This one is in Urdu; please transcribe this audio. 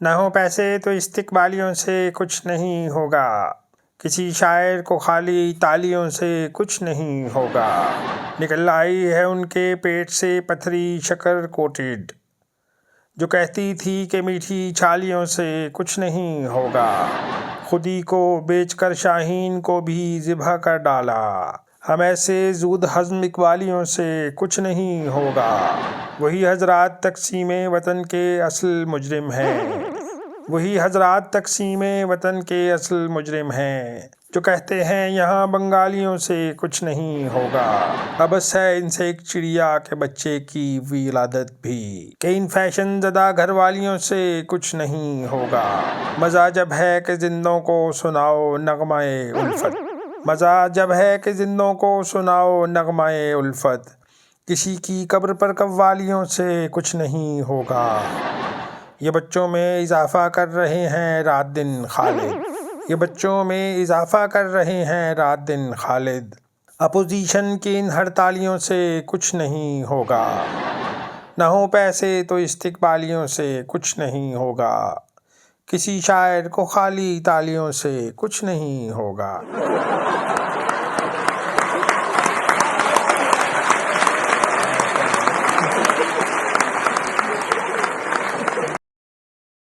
نہ ہو پیسے تو استقبالیوں سے کچھ نہیں ہوگا، کسی شاعر کو خالی تالیوں سے کچھ نہیں ہوگا۔ نکل آئی ہے ان کے پیٹ سے پتھری شکر کوٹڈ، جو کہتی تھی کہ میٹھی چھالیوں سے کچھ نہیں ہوگا۔ خودی کو بیچ کر شاہین کو بھی ذبح کر ڈالا، ہم ایسے زود ہضم اقبالیوں سے کچھ نہیں ہوگا۔ وہی حضرات تقسیم وطن کے اصل مجرم ہیں، وہی حضرات تقسیم وطن کے اصل مجرم ہیں، جو کہتے ہیں یہاں بنگالیوں سے کچھ نہیں ہوگا۔ عبث ہے ان سے ایک چڑیا کے بچے کی ولادت بھی، کہ ان فیشن زدہ گھر والیوں سے کچھ نہیں ہوگا۔ مزہ جب ہے کہ زندوں کو سناؤ نغمہ الفت، مزہ جب ہے کہ زندوں کو سناؤ نغمہ الفت، کسی کی قبر پر قوالیوں سے کچھ نہیں ہوگا۔ یہ بچوں میں اضافہ کر رہے ہیں رات دن خالد، یہ بچوں میں اضافہ کر رہے ہیں رات دن خالد، اپوزیشن کی ان ہڑتالیوں سے کچھ نہیں ہوگا۔ نہ ہو پیسے تو استقبالیوں سے کچھ نہیں ہوگا، کسی شاعر کو خالی تالیوں سے کچھ نہیں ہوگا۔